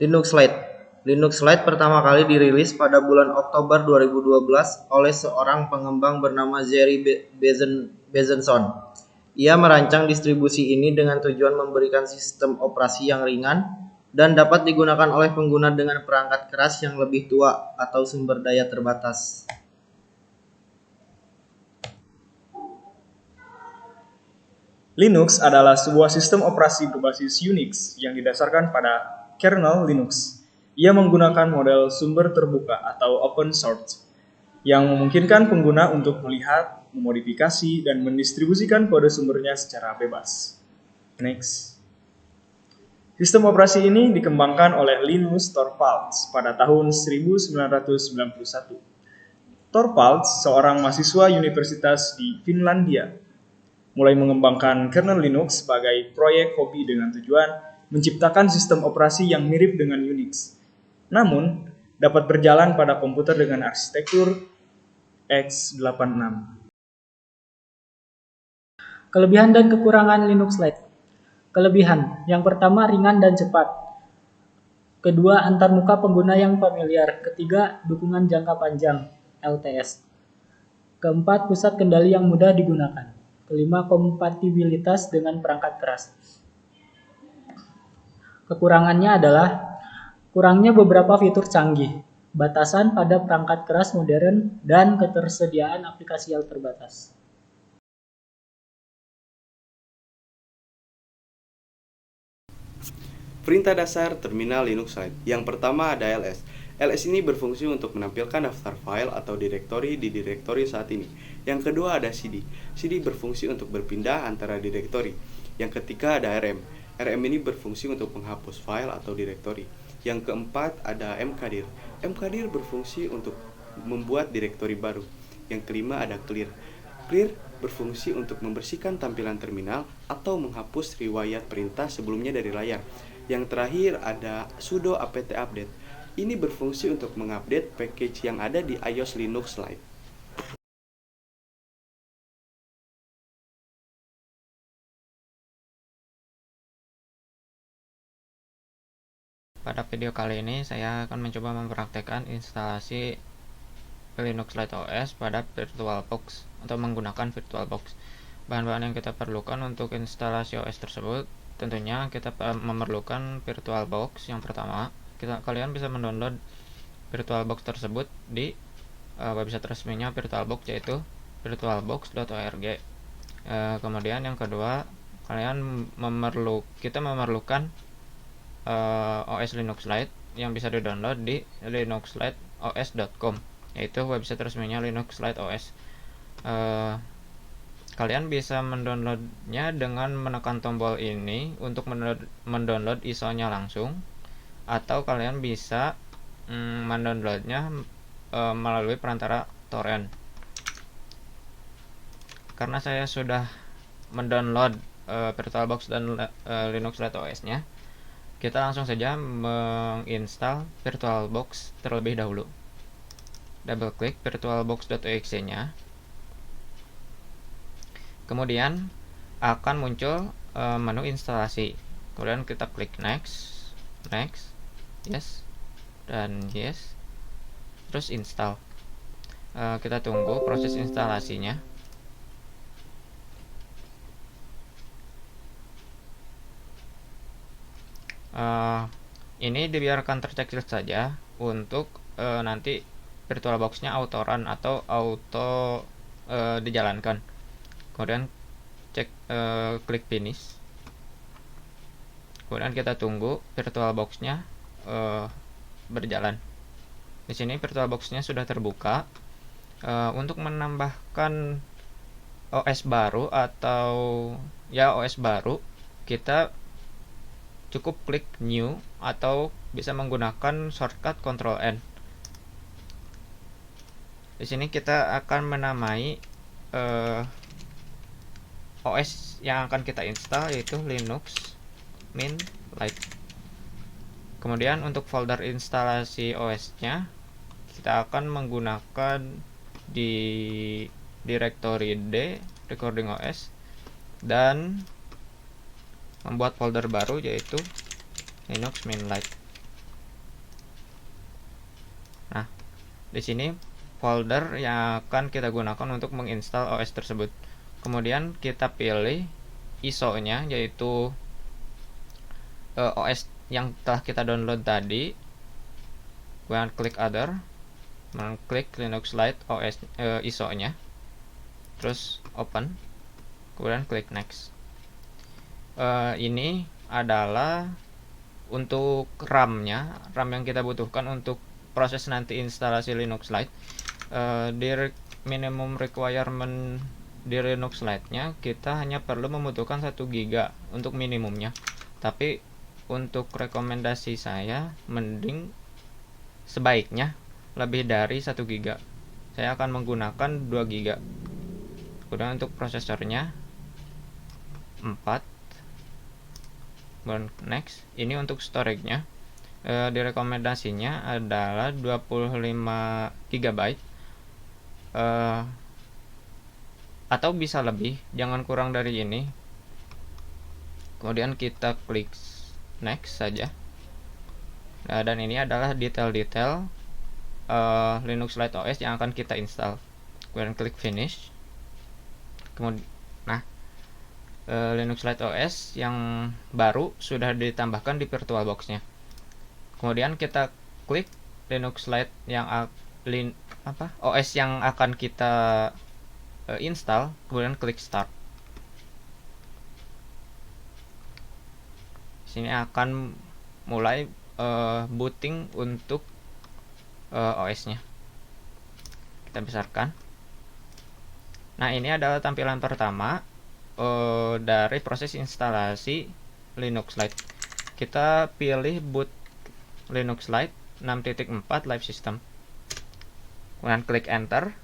Linux Lite. Linux Lite pertama kali dirilis pada bulan Oktober 2012 oleh seorang pengembang bernama Jerry Bezenson. Ia merancang distribusi ini dengan tujuan memberikan sistem operasi yang ringan dan dapat digunakan oleh pengguna dengan perangkat keras yang lebih tua atau sumber daya terbatas. Linux adalah sebuah sistem operasi berbasis Unix yang didasarkan pada kernel Linux. Ia menggunakan model sumber terbuka atau open source yang memungkinkan pengguna untuk melihat, memodifikasi, dan mendistribusikan kode sumbernya secara bebas. Next. Sistem operasi ini dikembangkan oleh Linus Torvalds pada tahun 1991. Torvalds, seorang mahasiswa universitas di Finlandia, mulai mengembangkan kernel Linux sebagai proyek hobi dengan tujuan menciptakan sistem operasi yang mirip dengan Unix, namun dapat berjalan pada komputer dengan arsitektur x86. Kelebihan dan kekurangan Linux Lite. Kelebihan, yang pertama ringan dan cepat. Kedua, antarmuka pengguna yang familiar. Ketiga, dukungan jangka panjang (LTS). Keempat, pusat kendali yang mudah digunakan. Kelima, kompatibilitas dengan perangkat keras. Kekurangannya adalah kurangnya beberapa fitur canggih, batasan pada perangkat keras modern, dan ketersediaan aplikasi yang terbatas. Perintah dasar terminal Linux Lite. Yang pertama ada ls. ls ini berfungsi untuk menampilkan daftar file atau direktori di direktori saat ini. Yang kedua ada cd. cd berfungsi untuk berpindah antara direktori. Yang ketiga ada rm. rm ini berfungsi untuk menghapus file atau direktori. Yang keempat ada mkdir. mkdir berfungsi untuk membuat direktori baru. Yang kelima ada clear. Clear berfungsi untuk membersihkan tampilan terminal atau menghapus riwayat perintah sebelumnya dari layar. Yang terakhir ada sudo apt update. Ini berfungsi untuk mengupdate package yang ada di iOS Linux Lite. Pada video kali ini saya akan mencoba mempraktekkan instalasi Linux Lite OS pada VirtualBox untuk menggunakan VirtualBox. Bahan-bahan yang kita perlukan untuk instalasi OS tersebut, tentunya kita memerlukan VirtualBox. Yang pertama, kalian bisa mendownload VirtualBox tersebut di website resminya VirtualBox, yaitu virtualbox.org. Kemudian yang kedua, kita memerlukan OS Linux Lite yang bisa di-download di linuxliteos.com, yaitu website resminya Linux Lite OS. Kalian bisa mendownloadnya dengan menekan tombol ini untuk mendownload ISO-nya langsung, atau kalian bisa mendownloadnya melalui perantara torrent. Karena saya sudah mendownload VirtualBox dan Linux Lite OS-nya, kita langsung saja menginstal VirtualBox terlebih dahulu. Double klik virtualbox.exe-nya. Kemudian akan muncul menu instalasi. Kemudian kita klik next, yes, dan yes. Terus install. Kita tunggu proses instalasinya. Ini dibiarkan tercekil saja untuk nanti VirtualBox-nya auto run atau auto dijalankan. Kemudian klik finish. Kemudian kita tunggu VirtualBox-nya berjalan. Di sini VirtualBox-nya sudah terbuka. Untuk menambahkan OS baru OS baru, kita cukup klik new atau bisa menggunakan shortcut Ctrl N. Di sini kita akan menamai OS yang akan kita install, yaitu Linux Mint Lite. Kemudian untuk folder instalasi OS-nya, kita akan menggunakan di directory D recording OS dan membuat folder baru, yaitu Linux Mint Lite. Di sini folder yang akan kita gunakan untuk menginstal OS tersebut. Kemudian kita pilih ISO-nya, yaitu OS yang telah kita download tadi. Kemudian klik other, klik Linux Lite OS ISO-nya, terus open, kemudian klik next. Ini adalah untuk RAM yang kita butuhkan untuk proses nanti instalasi Linux Lite. Di minimum requirement di Linux Lite-nya kita hanya perlu membutuhkan 1 GB untuk minimumnya, tapi untuk rekomendasi saya mending sebaiknya lebih dari 1 GB. Saya akan menggunakan 2 GB. Kemudian untuk prosesornya 4, kemudian next. Ini untuk storage-nya, direkomendasinya adalah 25 GB, atau bisa lebih, jangan kurang dari ini. Kemudian kita klik next saja. Dan ini adalah detail-detail Linux Lite OS yang akan kita install. Kemudian klik finish. Kemudian Linux Lite OS yang baru sudah ditambahkan di VirtualBox-nya. Kemudian kita klik Linux Lite yang OS yang akan kita install, kemudian klik start. Sini akan mulai booting untuk OS-nya. Kita besarkan. Nah, ini adalah tampilan pertama dari proses instalasi Linux Lite. Kita pilih boot Linux Lite 6.4 Live System. Kemudian klik enter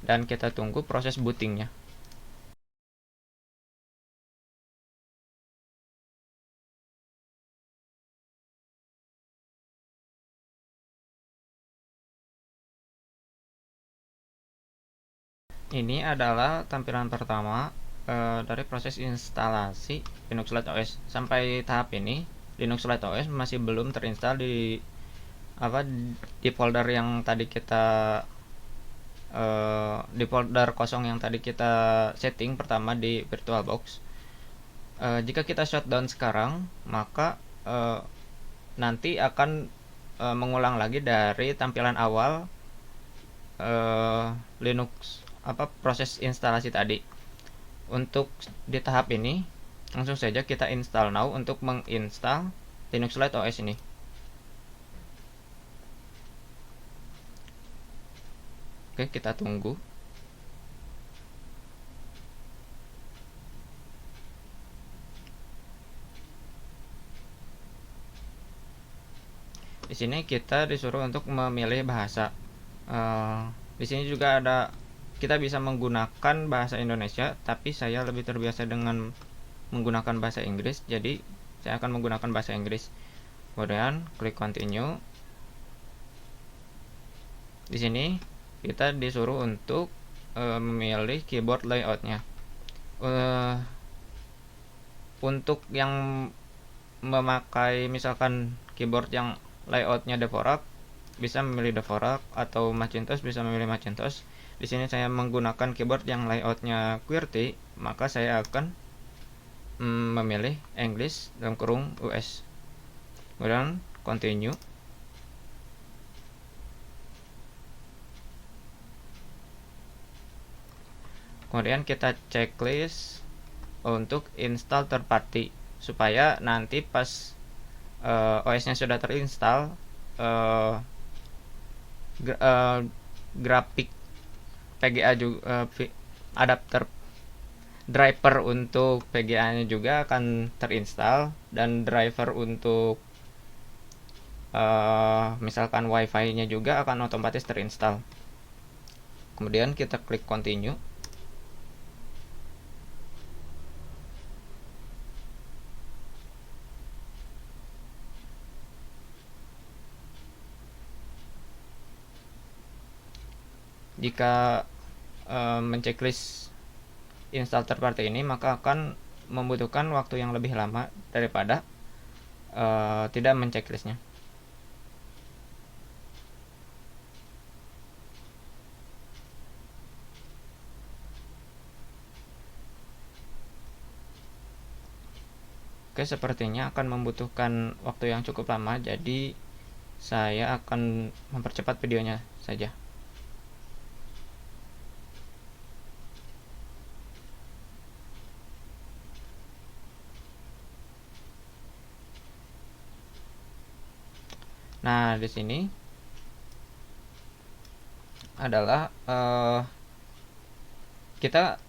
dan kita tunggu proses bootingnya. Ini adalah tampilan pertama dari proses instalasi Linux Lite OS. Sampai tahap ini Linux Lite OS masih belum terinstall di folder yang tadi kita di folder kosong yang tadi kita setting pertama di VirtualBox. Jika kita shutdown sekarang, maka nanti akan mengulang lagi dari tampilan awal Linux proses instalasi tadi. Untuk di tahap ini langsung saja kita install now untuk menginstal Linux Lite OS ini. Oke, kita tunggu. Di sini kita disuruh untuk memilih bahasa. Di sini juga ada, kita bisa menggunakan bahasa Indonesia, tapi saya lebih terbiasa dengan menggunakan bahasa Inggris, jadi saya akan menggunakan bahasa Inggris. Kemudian klik continue. Di sini kita disuruh untuk memilih keyboard layoutnya. Untuk yang memakai misalkan keyboard yang layoutnya Dvorak, bisa memilih Dvorak, atau Macintosh bisa memilih Macintosh. Di sini saya menggunakan keyboard yang layoutnya QWERTY, maka saya akan memilih English dalam kurung US. Kemudian continue. Kemudian kita checklist untuk install third party, supaya nanti pas OS-nya sudah terinstall, grafik PGA juga, adapter driver untuk PGA-nya juga akan terinstall, dan driver untuk misalkan WiFi-nya juga akan otomatis terinstall. Kemudian kita klik continue. Jika menceklis install third party ini, maka akan membutuhkan waktu yang lebih lama daripada tidak menceklisnya. Oke, sepertinya akan membutuhkan waktu yang cukup lama, jadi saya akan mempercepat videonya saja. Nah, di sini adalah kita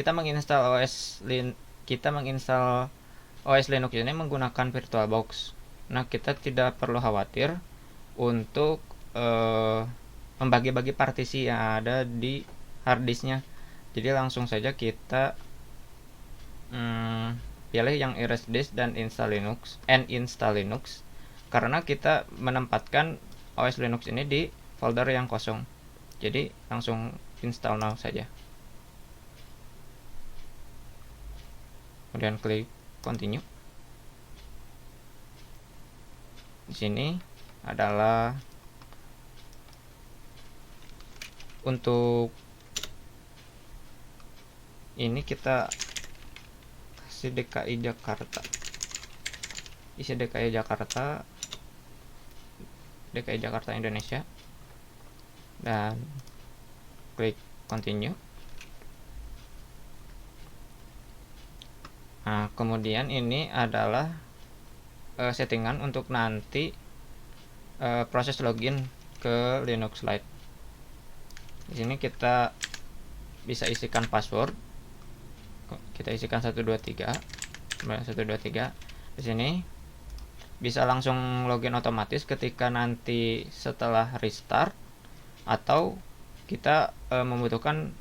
menginstal OS Linux ini menggunakan VirtualBox. Nah, kita tidak perlu khawatir untuk membagi-bagi partisi yang ada di harddisknya. Jadi langsung saja kita pilih yang erase disk dan install Linux, karena kita menempatkan OS Linux ini di folder yang kosong. Jadi langsung install now saja. Kemudian klik continue. Di sini adalah untuk ini kita kasih DKI Jakarta. Isi DKI Jakarta Indonesia dan klik continue. Nah, kemudian ini adalah settingan untuk nanti proses login ke Linux Lite. Di sini kita bisa isikan password. Kita isikan 123. Di sini bisa langsung login otomatis ketika nanti setelah restart, atau kita membutuhkan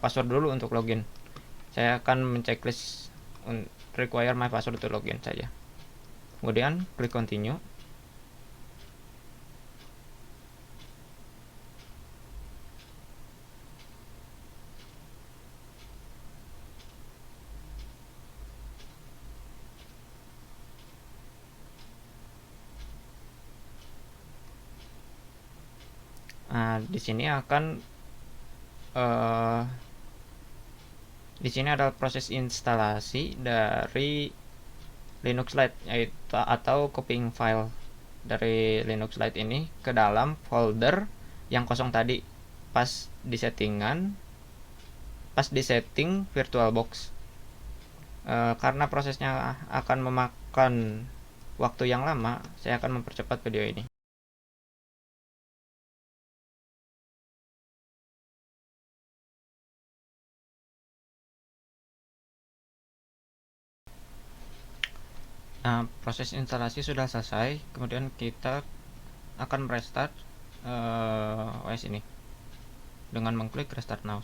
password dulu untuk login. Saya akan menceklis require my password to login saja. Kemudian klik continue. Nah, di sini adalah proses instalasi dari Linux Lite, yaitu atau copying file dari Linux Lite ini ke dalam folder yang kosong tadi pas di setting VirtualBox. Karena prosesnya akan memakan waktu yang lama, saya akan mempercepat video ini. Nah, proses instalasi sudah selesai. Kemudian kita akan restart OS ini dengan mengklik restart now.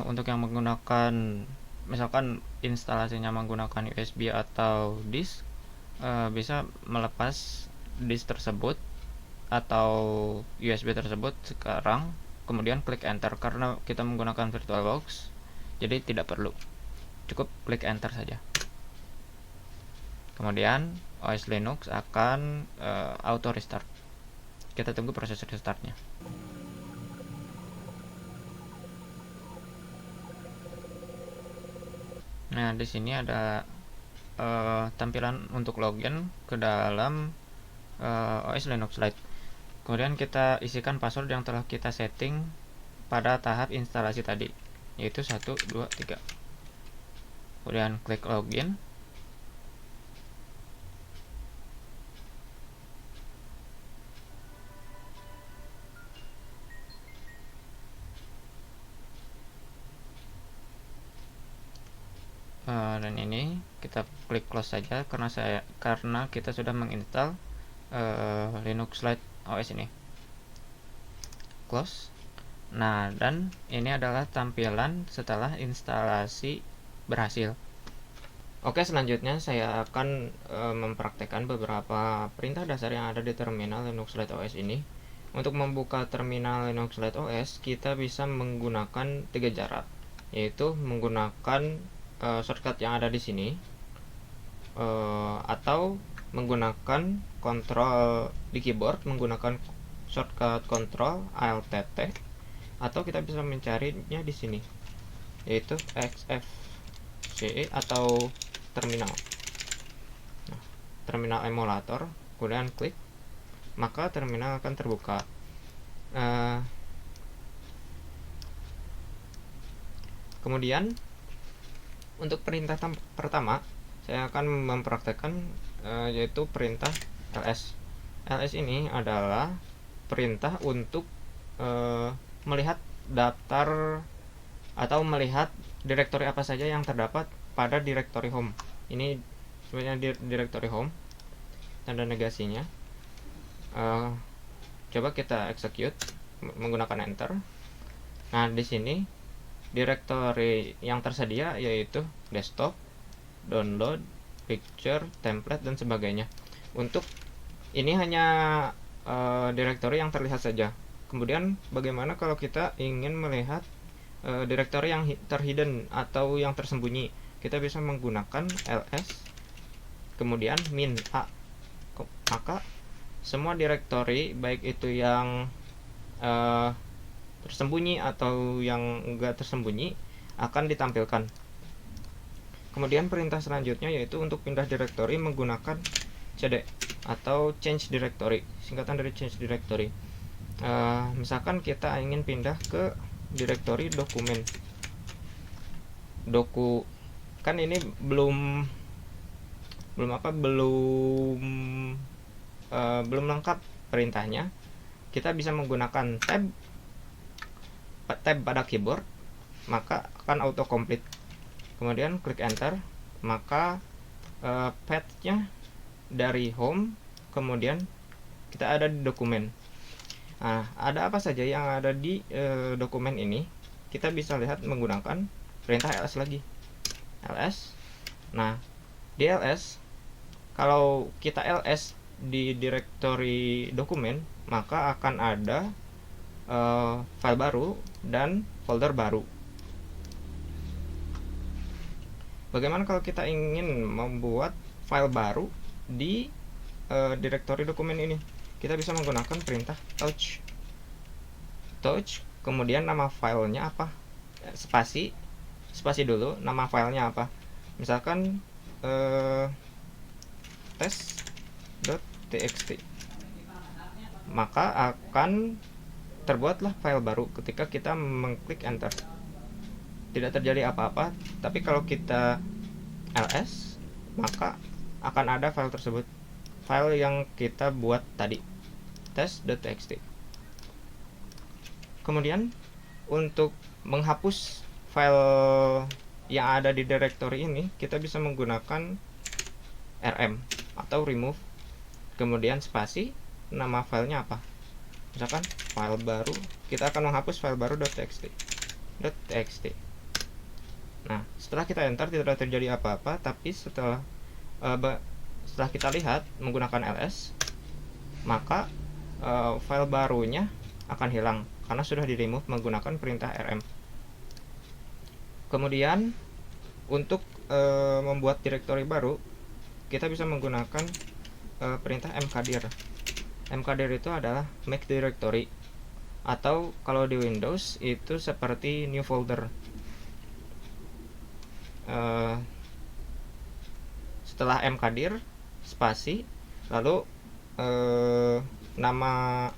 Untuk yang menggunakan, misalkan instalasinya menggunakan USB atau disk, bisa melepas disk tersebut atau USB tersebut sekarang, kemudian klik enter. Karena kita menggunakan VirtualBox, jadi tidak perlu, cukup klik enter saja. Kemudian OS Linux akan auto restart. Kita tunggu proses restartnya. Nah, di sini ada tampilan untuk login ke dalam OS Linux Lite. Kemudian kita isikan password yang telah kita setting pada tahap instalasi tadi, yaitu 1, 2, 3. Kemudian klik login. Dan ini kita klik close saja karena kita sudah menginstal Linux Lite OS ini. Close. Nah, dan ini adalah tampilan setelah instalasi berhasil. Oke, selanjutnya saya akan mempraktekkan beberapa perintah dasar yang ada di terminal Linux Lite OS ini. Untuk membuka terminal Linux Lite OS, kita bisa menggunakan 3 cara, yaitu menggunakan shortcut yang ada di sini, atau menggunakan kontrol di keyboard menggunakan shortcut kontrol Alt T, atau kita bisa mencarinya di sini, yaitu XFCE atau terminal. Nah, terminal emulator, kemudian klik, maka terminal akan terbuka. Kemudian untuk perintah pertama saya akan mempraktekkan yaitu perintah ls. Ls ini adalah perintah untuk melihat daftar atau melihat direktori apa saja yang terdapat pada direktori home. Ini sebenarnya direktori home, tanda negasinya. Coba kita execute menggunakan enter. Nah, di sini direktori yang tersedia yaitu desktop, download, picture, template, dan sebagainya. Untuk ini hanya direktori yang terlihat saja. Kemudian bagaimana kalau kita ingin melihat direktori yang terhidden atau yang tersembunyi? Kita bisa menggunakan ls kemudian min a, maka semua direktori baik itu yang tersembunyi atau yang enggak tersembunyi akan ditampilkan. Kemudian perintah selanjutnya yaitu untuk pindah direktori menggunakan cd atau change directory, singkatan dari change directory. Misalkan kita ingin pindah ke direktori dokumen, kan ini belum lengkap perintahnya. Kita bisa menggunakan tab pada keyboard, maka akan auto complete. Kemudian klik enter, maka path-nya dari home, kemudian kita ada di dokumen. Nah, ada apa saja yang ada di dokumen ini? Kita bisa lihat menggunakan perintah ls lagi. ls. Nah, di ls, kalau kita ls di direktori dokumen, maka akan ada file baru dan folder baru. Bagaimana kalau kita ingin membuat file baru di direktori dokumen ini? Kita bisa menggunakan perintah touch, kemudian nama filenya apa, spasi dulu, nama filenya apa, misalkan test.txt, maka akan terbuatlah file baru ketika kita mengklik enter. Tidak terjadi apa-apa, tapi kalau kita ls, maka akan ada file tersebut, file yang kita buat tadi, test.txt. Kemudian untuk menghapus file yang ada di direktori ini, kita bisa menggunakan rm atau remove, kemudian spasi, nama filenya apa, misalkan file baru, kita akan menghapus file baru .txt. Nah, setelah kita enter tidak terjadi apa-apa, tapi setelah kita lihat menggunakan ls, maka file barunya akan hilang karena sudah di remove menggunakan perintah rm. Kemudian untuk membuat direktori baru, kita bisa menggunakan perintah mkdir. Mkdir itu adalah make directory, atau kalau di Windows itu seperti new folder. Setelah mkdir spasi, lalu nama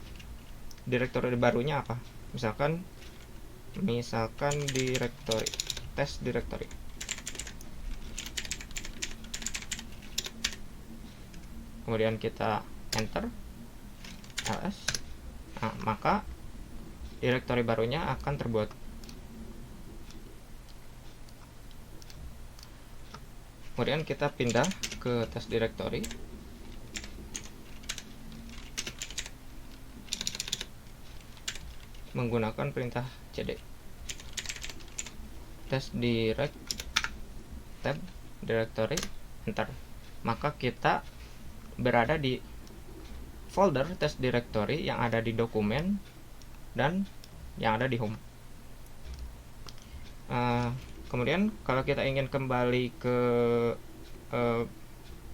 direktori barunya apa, misalkan direktori test directory. Kemudian kita enter ls, nah, maka direktori barunya akan terbuat. Kemudian kita pindah ke test directory. menggunakan perintah cd test direct tab directory enter, maka kita berada di folder test directory yang ada di dokumen dan yang ada di home. Kemudian kalau kita ingin kembali ke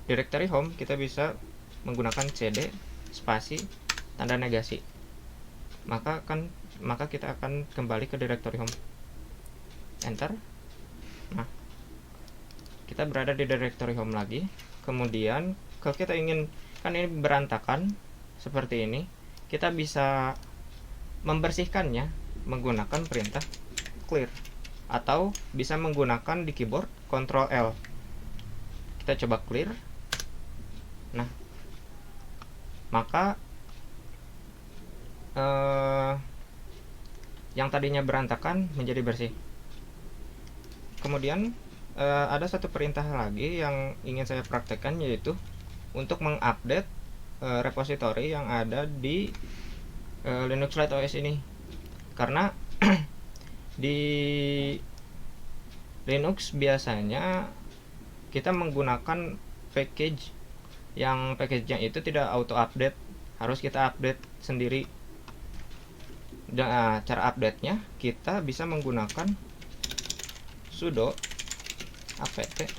directory home, kita bisa menggunakan cd spasi tanda negasi, maka kita akan kembali ke directory home, enter. Nah, kita berada di directory home lagi. Kemudian kalau kita ingin, kan ini berantakan seperti ini, kita bisa membersihkannya menggunakan perintah clear, atau bisa menggunakan di keyboard Ctrl L. Kita coba clear. Nah, maka yang tadinya berantakan menjadi bersih. Kemudian ada satu perintah lagi yang ingin saya praktekkan, yaitu untuk mengupdate repository yang ada di Linux Lite OS ini, karena di Linux biasanya kita menggunakan package yang package-nya itu tidak auto update, harus kita update sendiri. Dan cara update-nya kita bisa menggunakan sudo apt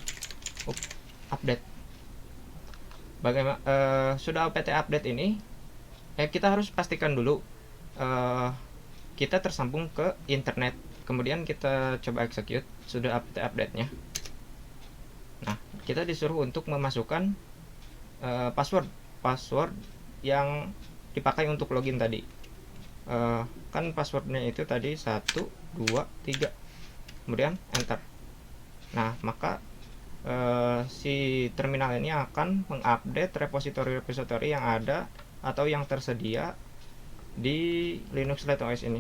update. Bagaimana sudo apt update ini? Kita harus pastikan dulu kita tersambung ke internet. Kemudian kita coba execute sudo apt update-nya. Nah, kita disuruh untuk memasukkan password yang dipakai untuk login tadi. Kan passwordnya itu tadi 1, 2, 3, kemudian enter. Nah, maka si terminal ini akan mengupdate repository yang ada atau yang tersedia di Linux Lite OS ini.